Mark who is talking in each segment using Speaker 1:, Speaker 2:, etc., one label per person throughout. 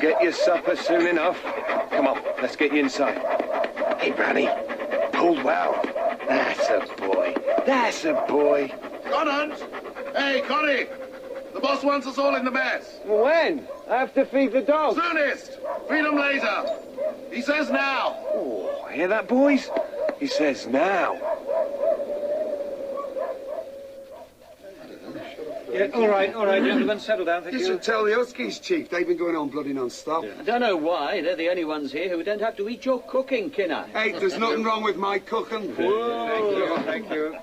Speaker 1: get your supper soon enough. Come on, let's get you inside. Hey, Branny, pulled well. That's a boy. That's a boy.
Speaker 2: Conant! Hey, Connie! The boss wants us all in the mess.
Speaker 1: When? I have to feed the dog.
Speaker 2: Soonest! Feed 'em later. He says now.
Speaker 1: Oh, hear that, boys? He says now.
Speaker 3: Yeah, all right, gentlemen, settle down, thank
Speaker 4: You
Speaker 3: you.
Speaker 4: should tell the Huskies, Chief. They've been going on bloody non-stop.
Speaker 3: Yeah.
Speaker 5: I don't know why. They're the only ones here who don't have to eat your cooking, Kinner.
Speaker 4: Hey, there's nothing wrong with my cooking.
Speaker 3: Thank you.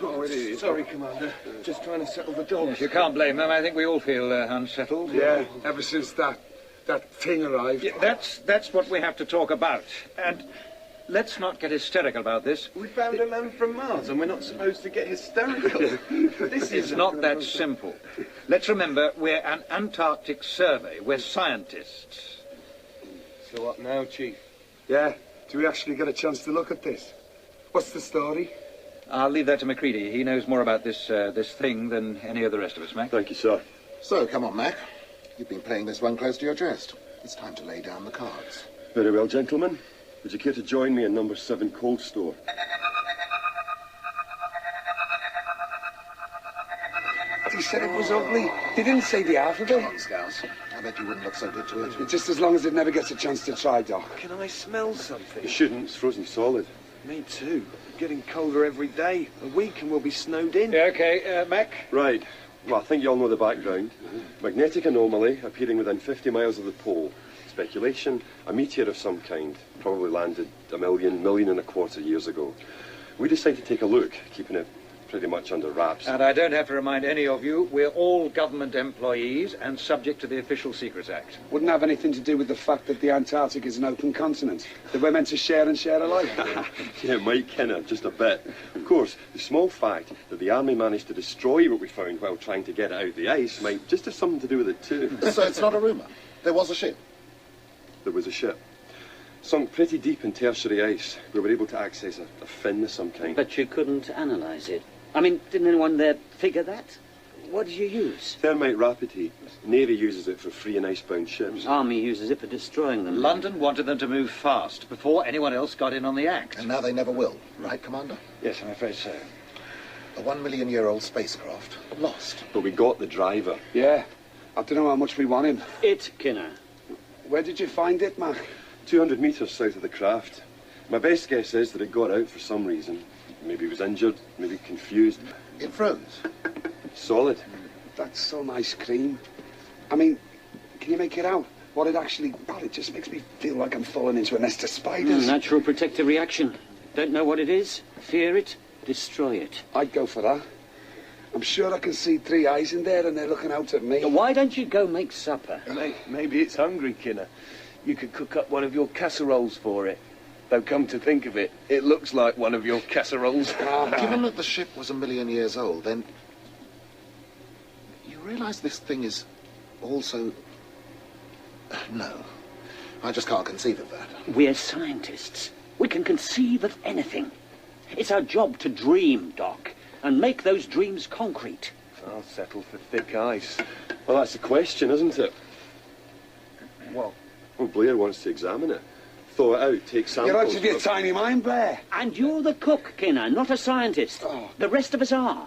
Speaker 4: Oh, it is.
Speaker 1: Sorry, Commander. Just trying to settle the dogs.
Speaker 3: You can't blame them. I think we all feel unsettled.
Speaker 4: Yeah, ever since that thing arrived.
Speaker 3: Yeah, that's what we have to talk about. And let's not get hysterical about this.
Speaker 1: We found a man from Mars and we're not supposed to get hysterical.
Speaker 3: It's not that simple. Let's remember, we're an Antarctic survey. We're scientists.
Speaker 1: So what now, Chief?
Speaker 4: Yeah, do we actually get a chance to look at this? What's the story?
Speaker 3: I'll leave that to Macready. He knows more about this thing than any of the rest of us, Mac.
Speaker 6: Thank you, sir.
Speaker 7: So, come on, Mac. You've been playing this one close to your chest. It's time to lay down the cards.
Speaker 6: Very well, gentlemen. Would you care to join me in number 7 cold store?
Speaker 4: He said it was ugly. He didn't say the alphabet.
Speaker 7: Come on, Scouse. I bet you wouldn't look so good to it.
Speaker 4: Just as long as it never gets a chance to try, Doc.
Speaker 1: Can I smell something?
Speaker 6: You shouldn't. It's frozen solid.
Speaker 1: Me too. Getting colder every day. A week and we'll be snowed in.
Speaker 3: Yeah, okay, Mac.
Speaker 6: Right. Well, I think you all know the background. Magnetic anomaly appearing within 50 miles of the pole. Speculation, a meteor of some kind. Probably landed a million and a quarter years ago. We decided to take a look, keeping it pretty much under wraps.
Speaker 3: And I don't have to remind any of you, we're all government employees and subject to the Official Secrets Act.
Speaker 4: Wouldn't have anything to do with the fact that the Antarctic is an open continent. That we're meant to share and share alike.
Speaker 6: Yeah, Mike Kinner, just a bit. Of course, the small fact that the army managed to destroy what we found while trying to get it out of the ice might just have something to do with it too.
Speaker 7: So it's not a rumour. There was a ship.
Speaker 6: There was a ship. Sunk pretty deep in tertiary ice. We were able to access a fin of some kind.
Speaker 5: But you couldn't analyse it. I mean, didn't anyone there figure that? What did you use?
Speaker 6: Thermite rapid heat. Navy uses it for free and icebound ships.
Speaker 5: Army uses it for destroying them.
Speaker 3: London wanted them to move fast before anyone else got in on the act.
Speaker 7: And now they never will. Right, Commander?
Speaker 3: Yes, I'm afraid so.
Speaker 7: A 1 million year old spacecraft. Lost.
Speaker 6: But we got the driver.
Speaker 4: Yeah. I don't know how much we want him.
Speaker 5: It, Kinner.
Speaker 4: Where did you find it, Mac?
Speaker 6: 200 metres south of the craft. My best guess is that it got out for some reason. Maybe it was injured, maybe confused.
Speaker 7: It froze.
Speaker 6: Solid.
Speaker 4: That's some ice cream. I mean, can you make it out? What it actually... Well, it just makes me feel like I'm falling into a nest of spiders.
Speaker 5: Natural protective reaction. Don't know what it is? Fear it? Destroy it.
Speaker 4: I'd go for that. I'm sure I can see 3 eyes in there and they're looking out at me.
Speaker 5: Why don't you go make supper?
Speaker 1: Maybe it's hungry, Kinner. You could cook up one of your casseroles for it. Though come to think of it, it looks like one of your casseroles.
Speaker 7: Given that the ship was 1 million years old, then... You realise this thing is also... No. I just can't conceive of that.
Speaker 5: We're scientists. We can conceive of anything. It's our job to dream, Doc, and make those dreams concrete.
Speaker 1: I'll settle for thick ice.
Speaker 6: Well, that's the question, isn't it?
Speaker 1: What?
Speaker 6: Well, Blair wants to examine it. Thaw it out, take samples.
Speaker 4: You're out of your tiny mind, Blair.
Speaker 5: And you're the cook, Kinner, not a scientist.
Speaker 4: Oh.
Speaker 5: The rest of us are.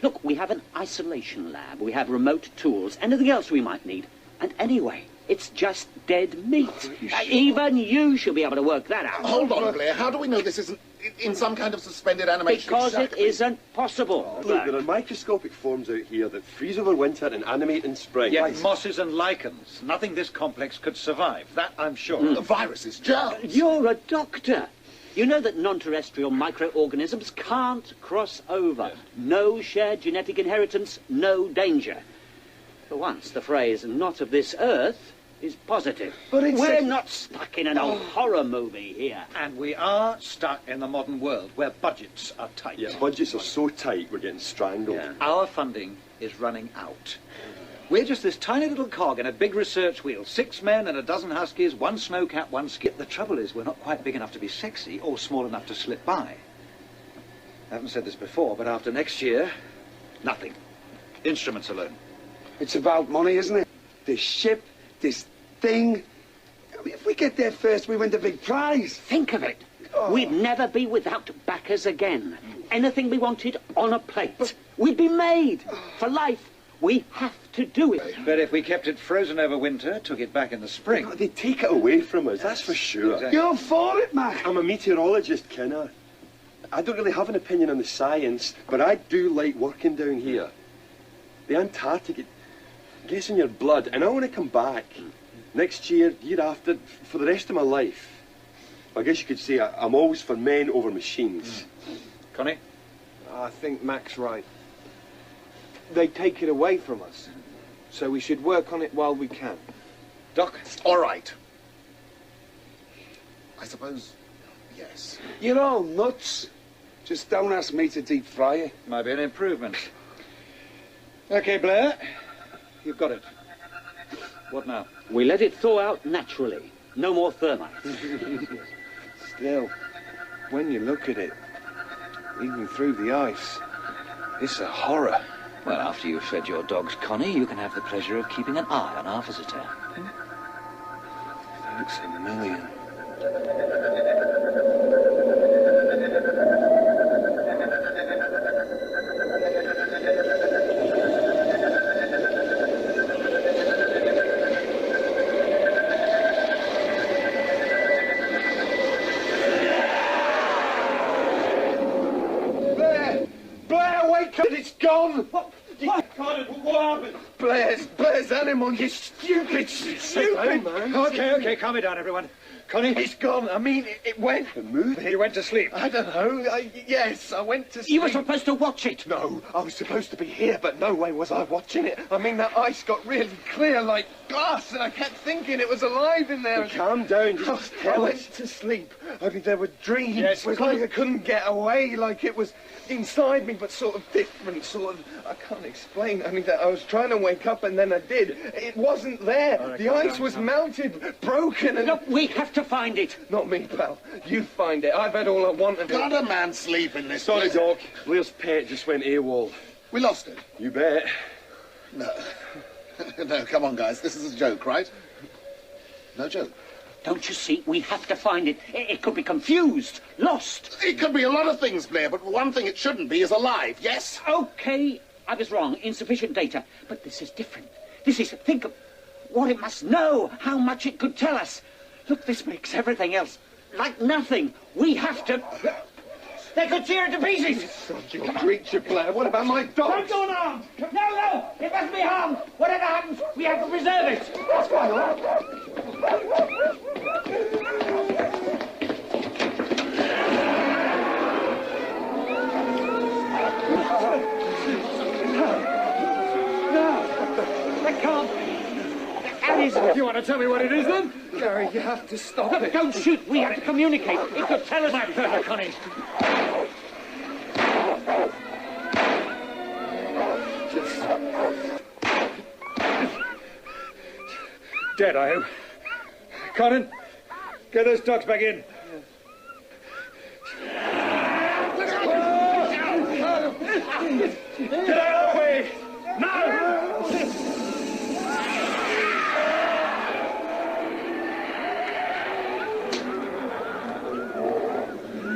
Speaker 5: Look, we have an isolation lab. We have remote tools, anything else we might need. And anyway, it's just dead meat. Even you should be able to work that out.
Speaker 7: Hold on, Blair. How do we know this isn't in some kind of suspended animation?
Speaker 5: Because
Speaker 7: Exactly.
Speaker 5: it isn't possible.
Speaker 6: Look, there are microscopic forms out here that freeze over winter and animate in spring.
Speaker 3: Yeah, mosses and lichens. Nothing this complex could survive. That I'm sure.
Speaker 7: The viruses, germs.
Speaker 5: You're a doctor. You know that non-terrestrial microorganisms can't cross over. No shared genetic inheritance, no danger. For once, the phrase, not of this earth, is positive.
Speaker 4: But it's
Speaker 5: We're not stuck in an old horror movie here.
Speaker 3: And we are stuck in the modern world where budgets are tight.
Speaker 6: Yeah, budgets are so tight, we're getting strangled.
Speaker 5: Yeah.
Speaker 3: Our funding is running out. We're just this tiny little cog in a big research wheel. 6 men and a dozen huskies, 1 snowcat, 1 skip. The trouble is we're not quite big enough to be sexy or small enough to slip by. I haven't said this before, but after next year, nothing. Instruments alone.
Speaker 4: It's about money, isn't it? This ship, this thing. I mean, if we get there first, we win the big prize.
Speaker 5: Think of it. We'd never be without backers again. Anything we wanted on a plate. We'd be made. For life, we have to do it.
Speaker 3: But if we kept it frozen over winter, took it back in the spring...
Speaker 6: They take it away from us, that's for sure.
Speaker 3: Exactly.
Speaker 4: You're for it, Mac.
Speaker 6: I'm a meteorologist, Kenner. I don't really have an opinion on the science, but I do like working down here. The Antarctic, it gets in your blood, and I want to come back next year, year after, for the rest of my life. I guess you could say I'm always for men over machines.
Speaker 3: Connie?
Speaker 1: I think Mac's right. They take it away from us. So we should work on it while we can.
Speaker 3: Doc?
Speaker 7: All right. I suppose, yes.
Speaker 4: You're all nuts. Just don't ask me to deep fry it.
Speaker 3: Might be an improvement. OK, Blair. You've got it. What now?
Speaker 5: We let it thaw out naturally. No more thermite.
Speaker 1: Still, when you look at it, even through the ice, it's a horror.
Speaker 3: Well, after you've fed your dogs, Connie, you can have the pleasure of keeping an eye on our visitor.
Speaker 1: Thanks a million. Blair, wake up! It's gone! What happened? Blair's animal, you stupid. Man.
Speaker 3: OK, calm it down, everyone. Connie?
Speaker 1: It's gone. I mean, it went.
Speaker 6: It moved?
Speaker 3: You went to sleep.
Speaker 1: I don't know. Yes, I went to sleep.
Speaker 5: You were supposed to watch it.
Speaker 1: No, I was supposed to be here, but no way was I watching it. I mean, that ice got really clear like glass, and I kept thinking it was alive in there.
Speaker 6: Well, calm down, just
Speaker 1: I
Speaker 6: tell
Speaker 1: went
Speaker 6: us.
Speaker 1: to sleep. I mean, there were dreams.
Speaker 3: Yes,
Speaker 1: It was like I couldn't get away, like it was inside me, but sort of different, sort of... I can't explain. I mean, that I was trying to wake up, and then I did. It wasn't there.
Speaker 3: All right,
Speaker 1: The
Speaker 3: calm
Speaker 1: ice
Speaker 3: down,
Speaker 1: was
Speaker 3: calm
Speaker 1: melted, broken, and...
Speaker 5: Look, we have to find it.
Speaker 1: Not me, pal. You find it. I've had all I wanted.
Speaker 7: Can't a man sleep in this
Speaker 6: Sorry,
Speaker 7: place?
Speaker 6: Doc. Blair's pet just went AWOL.
Speaker 7: We lost it.
Speaker 6: You bet.
Speaker 7: No. No, come on, guys. This is a joke, right? No joke.
Speaker 5: Don't you see? We have to find it. It could be confused, lost.
Speaker 7: It could be a lot of things, Blair, but one thing it shouldn't be is alive, yes?
Speaker 5: OK, I was wrong. Insufficient data. But this is different. This is... Think of what it must know, how much it could tell us. Look, this makes everything else like nothing. We have to... They could tear it to pieces.
Speaker 1: You creature, Blair. What about my dogs?
Speaker 5: Don't go now. No, it must be harmed. Whatever happens, we have to preserve it. What's going on?
Speaker 3: That can't be. That isn't. You want to tell me what it is, then?
Speaker 1: Gary, you have to stop it.
Speaker 5: Don't shoot. We have to communicate. It could tell us...
Speaker 3: Connie. Dead, I hope. Conan, get those dogs back in. Get out of the way! Now!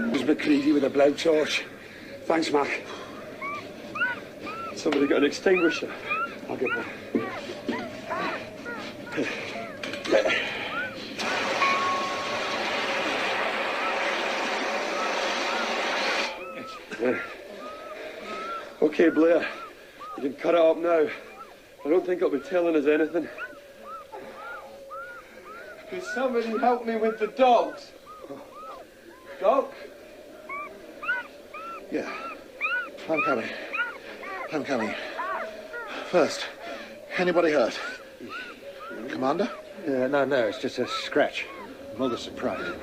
Speaker 4: It was McCready with a blowtorch. Thanks, Mac.
Speaker 6: Somebody got an extinguisher.
Speaker 4: I'll get one.
Speaker 6: OK, Blair. You can cut it up now. I don't think it'll be telling us anything.
Speaker 1: Could somebody help me with the dogs? Doc?
Speaker 7: Yeah. I'm coming. I'm coming. First, anybody hurt? Commander?
Speaker 3: No, it's just a scratch. Rather surprised.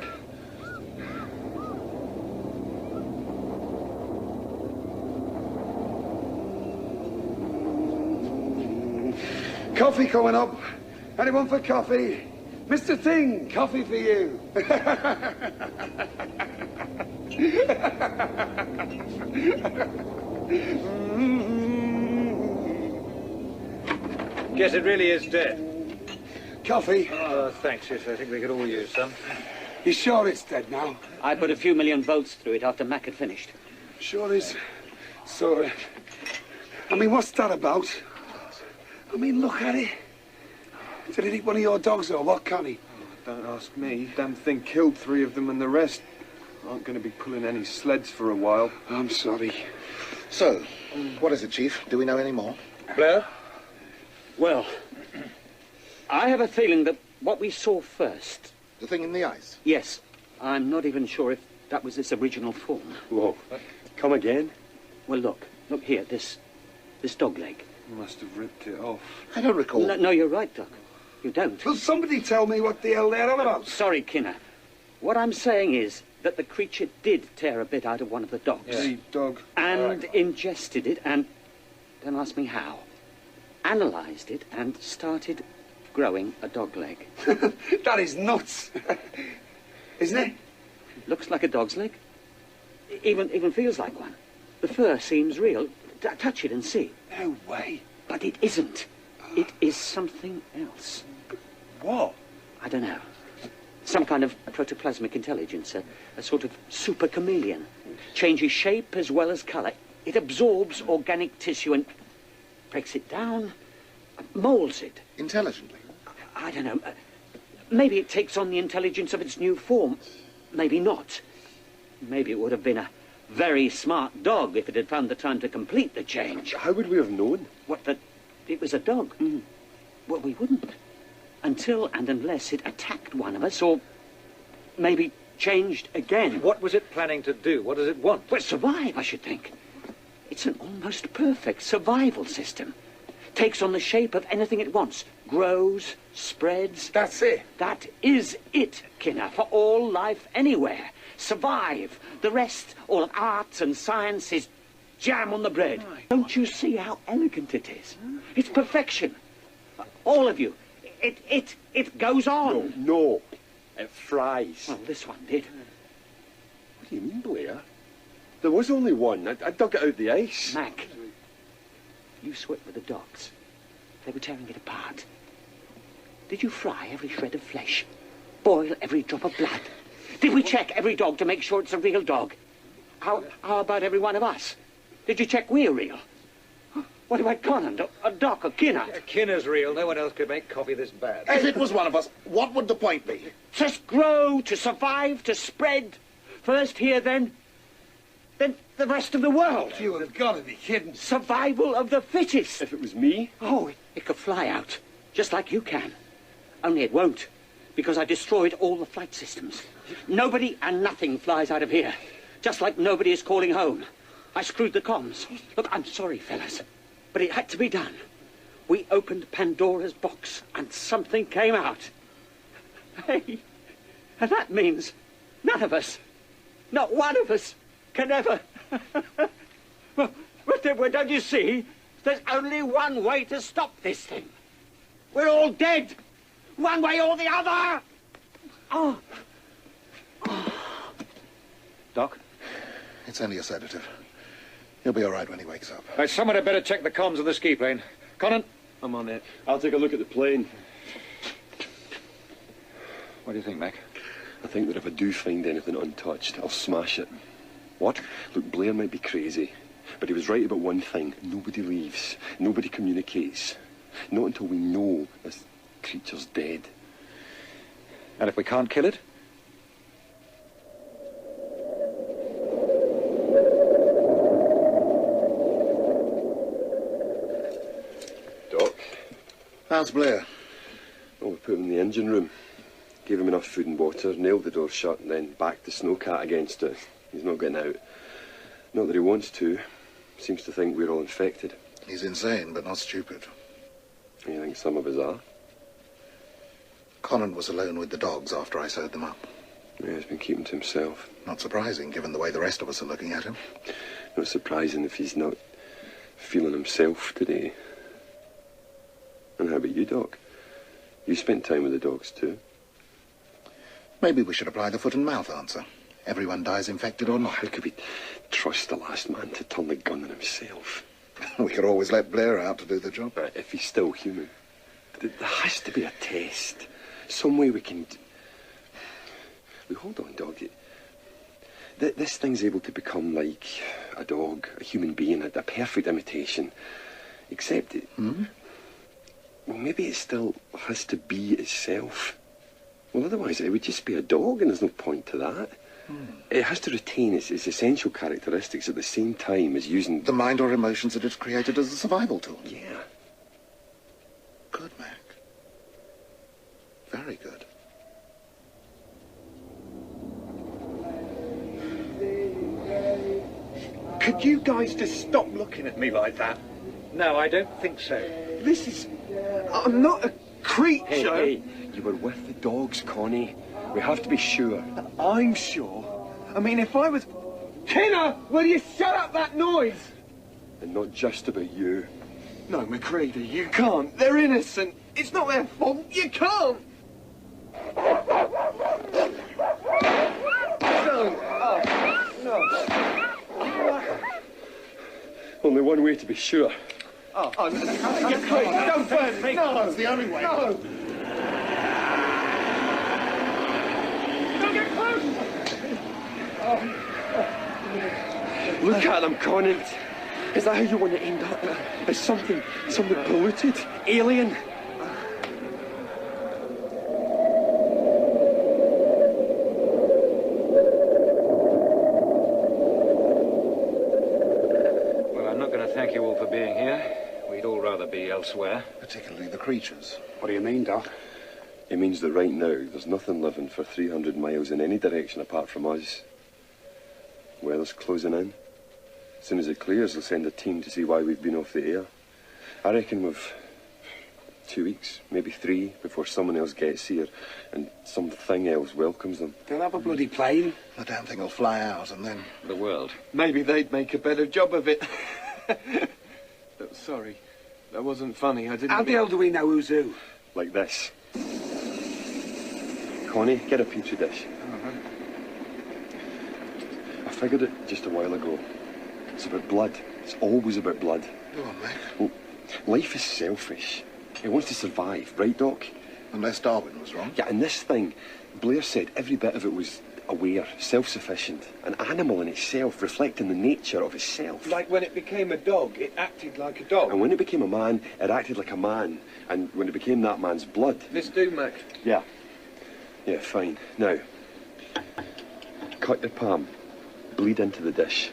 Speaker 4: Coffee coming up. Anyone for coffee? Mr. Thing, coffee for you.
Speaker 3: Guess it really is dead.
Speaker 4: Coffee?
Speaker 3: Oh, thanks, yes. I think we could all use some.
Speaker 4: You sure it's dead now?
Speaker 5: I put a few million volts through it after Mac had finished.
Speaker 4: Sure is. So, I mean, what's that about? I mean, look at it. Did it eat one of your dogs or what, Connie?
Speaker 1: Don't ask me. Damn thing killed 3 of them and the rest aren't going to be pulling any sleds for a while.
Speaker 4: I'm sorry.
Speaker 7: So, what is it, Chief? Do we know any more?
Speaker 3: Blair?
Speaker 5: Well, I have a feeling that what we saw first...
Speaker 7: The thing in the ice?
Speaker 5: Yes, I'm not even sure if that was its original form.
Speaker 6: Whoa. Come again?
Speaker 5: Well, look here, this dog leg.
Speaker 1: Must have ripped it off.
Speaker 7: I don't recall.
Speaker 5: No, you're right, Doc. You don't.
Speaker 4: Will somebody tell me what the hell they're on about?
Speaker 5: Sorry, Kinner. What I'm saying is that the creature did tear a bit out of one of the dogs.
Speaker 1: The dog.
Speaker 5: And ingested it and, don't ask me how, analysed it and started growing a dog leg.
Speaker 4: That is nuts. Isn't it?
Speaker 5: Looks like a dog's leg. Even feels like one. The fur seems real. Touch it and see.
Speaker 4: No way.
Speaker 5: But it isn't. It is something else.
Speaker 4: What?
Speaker 5: I don't know. Some kind of protoplasmic intelligence, a sort of super chameleon. Changes shape as well as colour. It absorbs organic tissue and breaks it down, moulds it.
Speaker 7: Intelligently?
Speaker 5: I don't know. Maybe it takes on the intelligence of its new form. Maybe not. Maybe it would have been a very smart dog if it had found the time to complete the change.
Speaker 6: How would we have known?
Speaker 5: What, that it was a dog? Well, we wouldn't. Until and unless it attacked one of us, or maybe changed again.
Speaker 3: What was it planning to do? What does it want?
Speaker 5: Well, survive, I should think. It's an almost perfect survival system. Takes on the shape of anything it wants. Grows, spreads.
Speaker 4: That's it.
Speaker 5: That is it, Kinner, for all life anywhere. Survive. The rest, all of art and science, is jam on the bread. Don't you see how elegant it is? It's perfection. All of you. It goes on.
Speaker 6: No. It fries.
Speaker 5: Well, this one did.
Speaker 6: What do you mean, Blair? There was only one. I dug it out the ice.
Speaker 5: Mac, you saw it with the dogs. They were tearing it apart. Did you fry every shred of flesh? Boil every drop of blood? Did we check every dog to make sure it's a real dog? How about every one of us? Did you check we're real? What about Conan, or Doc, or Kinner?
Speaker 3: Kinner's real. No one else could make coffee this bad.
Speaker 7: If it was one of us, what would the point be?
Speaker 5: To grow, to survive, to spread. First here, then the rest of the world.
Speaker 4: You have got to be kidding.
Speaker 5: Survival of the fittest.
Speaker 6: If it was me,
Speaker 5: Oh, it could fly out, just like you can. Only it won't, because I destroyed all the flight systems. Nobody and nothing flies out of here, just like nobody is calling home. I screwed the comms. Look, I'm sorry, fellas, but it had to be done. We opened Pandora's box, and something came out. Hey, and that means none of us, not one of us, can ever... Well, don't you see? There's only one way to stop this thing. We're all dead. One way or the other. Oh.
Speaker 3: Doc?
Speaker 7: It's only a sedative. He'll be all right when he wakes up.
Speaker 3: Right, someone had better check the comms of the ski plane. Conan?
Speaker 1: I'm on it.
Speaker 6: I'll take a look at the plane.
Speaker 3: What do you think, Mac?
Speaker 6: I think that if I do find anything untouched, I'll smash it.
Speaker 3: What?
Speaker 6: Look, Blair might be crazy, but he was right about one thing. Nobody leaves. Nobody communicates. Not until we know this creature's dead.
Speaker 3: And if we can't kill it?
Speaker 6: Doc?
Speaker 7: How's Blair?
Speaker 6: Oh, we put him in the engine room. Gave him enough food and water, nailed the door shut, and then backed the snowcat against it. He's not getting out. Not that he wants to. Seems to think we're all infected.
Speaker 7: He's insane, but not stupid.
Speaker 6: You think some of us are?
Speaker 7: Conan was alone with the dogs after I sewed them up.
Speaker 6: Yeah, he's been keeping to himself.
Speaker 7: Not surprising, given the way the rest of us are looking at him.
Speaker 6: Not surprising if he's not feeling himself today. And how about you, Doc? You spent time with the dogs too.
Speaker 7: Maybe we should apply the foot and mouth answer. Everyone dies infected or not.
Speaker 6: How could we trust the last man to turn the gun on himself?
Speaker 7: We could always let Blair out to do the job.
Speaker 6: If he's still human. There has to be a test. Some way we can... Wait, hold on, dog. This thing's able to become like a dog, a human being, a perfect imitation. Except it... Well, maybe it still has to be itself. Well, otherwise it would just be a dog, and there's no point to that. It has to retain its essential characteristics at the same time as using...
Speaker 7: The mind or emotions that it's created as a survival tool.
Speaker 6: Yeah.
Speaker 7: Good, Mac. Very good.
Speaker 1: Could you guys just stop looking at me like that?
Speaker 3: No, I don't think so.
Speaker 1: This is... I'm not a creature.
Speaker 6: Hey, you were with the dogs, Connie. We have to be sure.
Speaker 1: I'm sure. I mean, if I was... Kinner, will you shut up that noise?
Speaker 6: And not just about you.
Speaker 1: No, McCready, you can't. They're innocent. It's not their fault. You can't. No. Oh, no.
Speaker 6: Only one way to be sure.
Speaker 1: Oh, no. McCready, don't burn me. No.
Speaker 7: That's the only way.
Speaker 1: No. Don't get close.
Speaker 6: Look at them, Connie. Is that how you want to end up? As something polluted? Alien?
Speaker 3: Well, I'm not going to thank you all for being here. We'd all rather be elsewhere.
Speaker 7: Particularly the creatures.
Speaker 4: What do you mean, Doc?
Speaker 6: It means that right now, there's nothing living for 300 miles in any direction apart from us. Weather's closing in. As soon as it clears, they'll send a team to see why we've been off the air. I reckon we've 2 weeks, maybe 3, before someone else gets here and something else welcomes them.
Speaker 4: They'll have a bloody plane.
Speaker 7: The damn thing will fly out and then...
Speaker 3: The world.
Speaker 1: Maybe they'd make a better job of it. Oh, sorry. That wasn't funny. I didn't...
Speaker 4: How the hell do we know who's who?
Speaker 6: Like this. Connie, get a petri dish. I figured it just a while ago. It's about blood. It's always about blood.
Speaker 7: Go on, Mac.
Speaker 6: Well, life is selfish. It wants to survive, right, Doc?
Speaker 7: Unless Darwin was wrong.
Speaker 6: Yeah, and this thing, Blair said every bit of it was aware, self-sufficient, an animal in itself, reflecting the nature of itself.
Speaker 1: Like when it became a dog, it acted like a dog.
Speaker 6: And when it became a man, it acted like a man. And when it became that man's blood...
Speaker 1: This do, Mac.
Speaker 6: Yeah. Yeah, fine. Now, cut your palm. Bleed into the dish.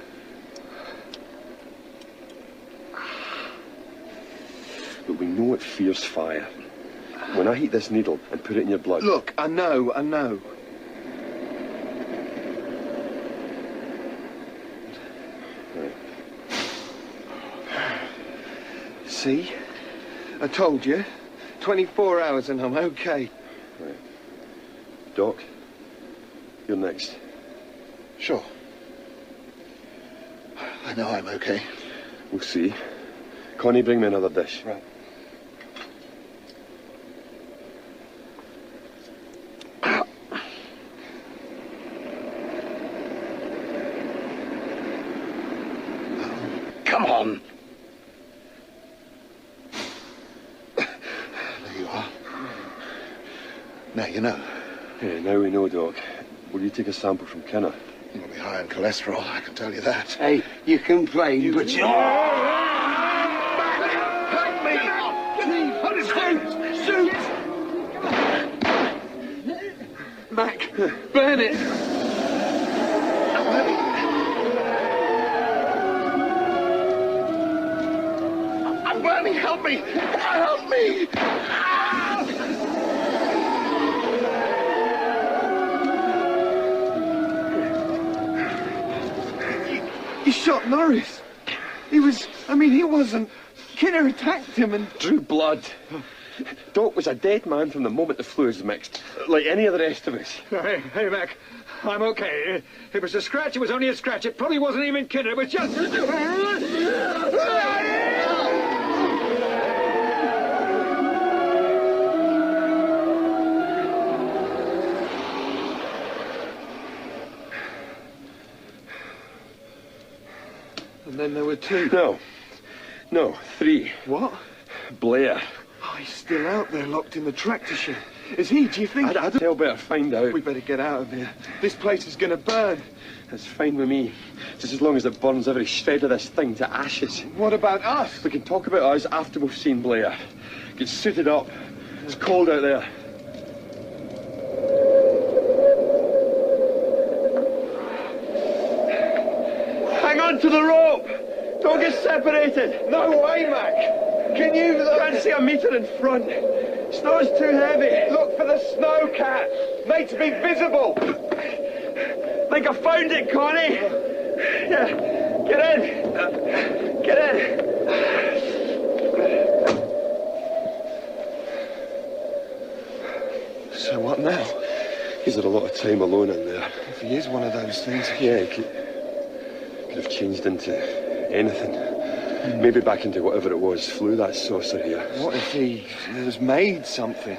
Speaker 6: But we know it fears fire. When I heat this needle and put it in your blood...
Speaker 1: Look, I know.
Speaker 6: Right.
Speaker 1: See? I told you. 24 hours and I'm okay.
Speaker 6: Right. Doc, you're next.
Speaker 7: Sure. I know I'm okay.
Speaker 6: We'll see. Connie, bring me another dish.
Speaker 1: Right.
Speaker 7: Come on. There you are. Now you know.
Speaker 6: Yeah, now we know, Doc. Will you take a sample from Kinner?
Speaker 7: You'll be high in cholesterol, I can tell you that.
Speaker 4: Hey, you complain, but you...
Speaker 1: Help me! Shoot! Mac, burn it!
Speaker 7: I'm burning! Help me! Help me!
Speaker 1: He shot Norris. He wasn't. Kinner attacked him and...
Speaker 6: Drew blood. Doc was a dead man from the moment the fluids mixed, like any of the rest of us.
Speaker 3: Hey, Mac. I'm okay. It was a scratch. It was only a scratch. It probably wasn't even Kinner. It was just...
Speaker 1: And then there were 2.
Speaker 6: No, 3.
Speaker 1: What?
Speaker 6: Blair.
Speaker 1: he's still out there, locked in the tractor shed. Is he, do you think?
Speaker 6: I'd tell better find out.
Speaker 1: We better get out of here. This place is gonna burn.
Speaker 6: That's fine with me. Just as long as it burns every shred of this thing to ashes.
Speaker 1: What about us?
Speaker 6: We can talk about us after we've seen Blair. Get suited up. It's cold out there. Hang on to the rope! Don't get separated!
Speaker 1: No way, Mac! Can you look?
Speaker 6: I can't see a metre in front. Snow's too heavy.
Speaker 1: Look for the snowcat! Made to be visible!
Speaker 6: Think I found it, Connie! Yeah, get in! Get in!
Speaker 1: So what now?
Speaker 6: He's had a lot of time alone in there.
Speaker 1: If he is one of those things...
Speaker 6: Yeah, he could have changed into anything. Maybe back into whatever it was flew that saucer here.
Speaker 1: What if he has made something?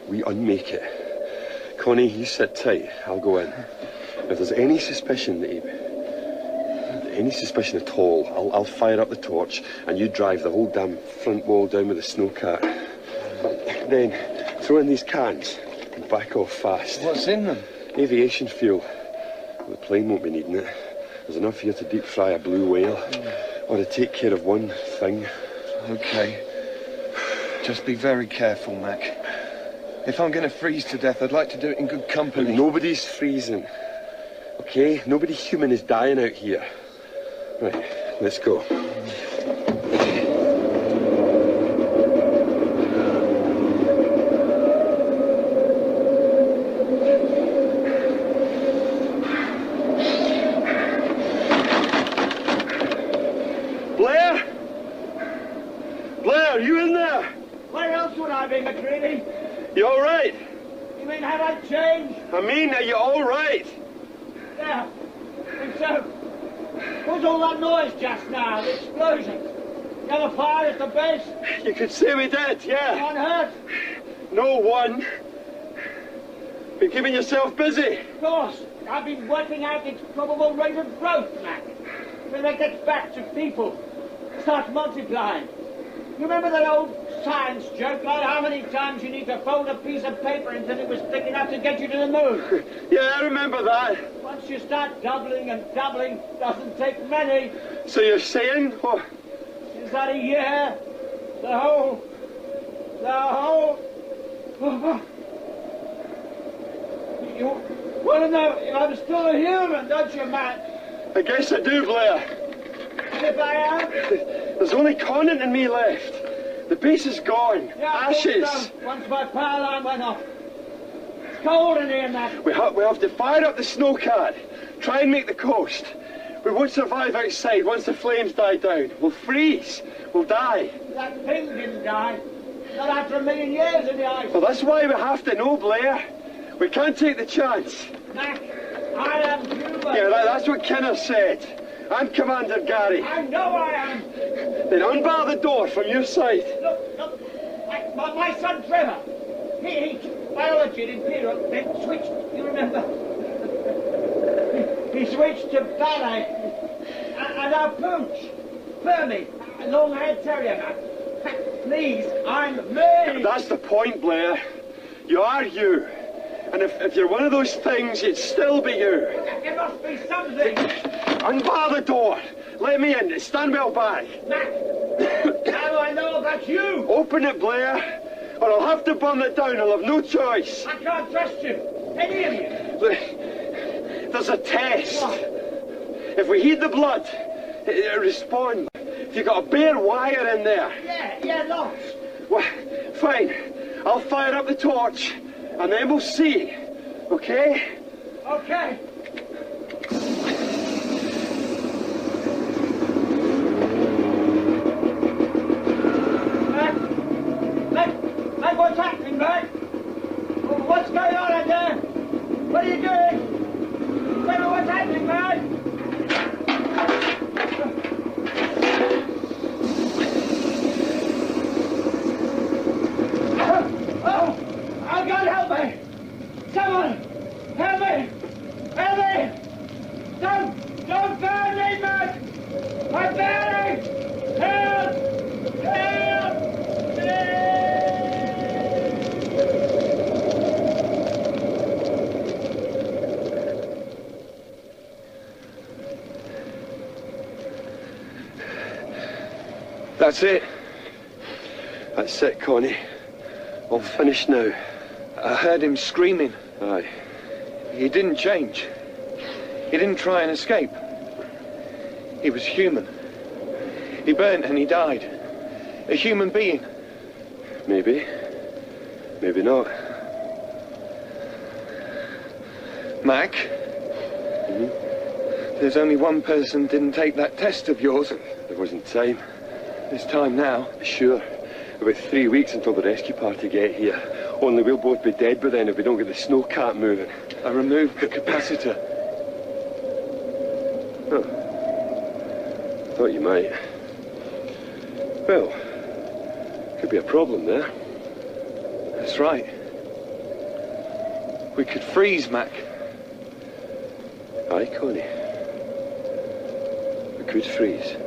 Speaker 6: We unmake it. Connie, you sit tight. I'll go in. If there's any suspicion that any suspicion at all, I'll fire up the torch and you drive the whole damn front wall down with the snowcat. Then throw in these cans and back off fast.
Speaker 1: What's in them?
Speaker 6: Aviation fuel. The plane won't be needing it. There's enough here to deep fry a blue whale or to take care of one thing.
Speaker 1: Okay. Just be very careful, Mac. If I'm going to freeze to death, I'd like to do it in good company.
Speaker 6: Nobody's freezing. Okay? Nobody human is dying out here. Right, let's go. Blair? Blair, are you in there?
Speaker 5: Where else would I be, McCready?
Speaker 6: You all right?
Speaker 5: You mean have I changed?
Speaker 6: I mean, are you all right?
Speaker 5: Yeah. And so, what's all that noise just now? The explosion? You have a fire at the base?
Speaker 6: You could say we did, yeah.
Speaker 5: One hurt?
Speaker 6: No one. Been keeping yourself busy.
Speaker 5: Of course. I've been working out its probable rate of growth, Mac. When they get back to people, start multiplying. You remember that old science joke about how many times you need to fold a piece of paper until it was thick enough to get you to the moon?
Speaker 6: Yeah, I remember that.
Speaker 5: Once you start doubling and doubling, doesn't take many.
Speaker 6: So you're saying? Oh,
Speaker 5: Is that a year? The whole... You want to know if I'm still a human, don't you, Matt?
Speaker 6: I guess I do, Blair.
Speaker 5: And if I am?
Speaker 6: There's only Conant and me left. The base is gone.
Speaker 5: Yeah, I
Speaker 6: Ashes.
Speaker 5: thought so. Once my power line went off. It's cold in here, Matt.
Speaker 6: We have to fire up the snowcat. Try and make the coast. We won't survive outside once the flames die down. We'll freeze. We'll die.
Speaker 5: That thing didn't die. Not after 1 million years in the ice.
Speaker 6: Well, that's why we have to know, Blair. We can't take the chance.
Speaker 5: Mac, I am human.
Speaker 6: Yeah, that's what Kinner said. I'm Commander Gary.
Speaker 5: I know I am.
Speaker 6: Then unbar the door from your side.
Speaker 5: Look. My son Trevor. He biology at Imperial, then switched, you remember? he switched to ballet. And our pooch, Fermi, a long-haired terrier, Mac. Please, I'm me.
Speaker 6: That's the point, Blair. You are you. And if you're one of those things, you'd still be you.
Speaker 5: There must be something.
Speaker 6: Unbar the door. Let me in. Stand well back.
Speaker 5: Mac, how do I know about you?
Speaker 6: Open it, Blair, or I'll have to burn it down. I'll have no choice.
Speaker 5: I can't trust you. Any of you.
Speaker 6: There's a test.
Speaker 5: What?
Speaker 6: If we heat the blood, it'll respond. If you've got a bare wire in there.
Speaker 5: Yeah, lots.
Speaker 6: Well, fine. I'll fire up the torch, and then we'll see. Okay?
Speaker 5: Okay. Mac, what's happening, Mac? What's going on out there? What are you doing? Tell me what's happening, Mac? Oh, God, help me! Someone, help me! Help me! Don't burn me, Mac! I'm burning! Help! Help! Help!
Speaker 1: That's it.
Speaker 6: That's it, Connie. All finished now.
Speaker 1: I heard him screaming.
Speaker 6: Aye.
Speaker 1: He didn't change. He didn't try and escape. He was human. He burnt and he died. A human being.
Speaker 6: Maybe. Maybe not.
Speaker 1: Mac? There's only one person didn't take that test of yours.
Speaker 6: There wasn't time.
Speaker 1: There's time now.
Speaker 6: Sure. About 3 weeks until the rescue party get here. Only we'll both be dead by then if we don't get the snowcat moving.
Speaker 1: I removed the capacitor.
Speaker 6: Oh. Thought you might. Well, could be a problem there.
Speaker 1: That's right. We could freeze, Mac.
Speaker 6: Aye, Connie. We could freeze.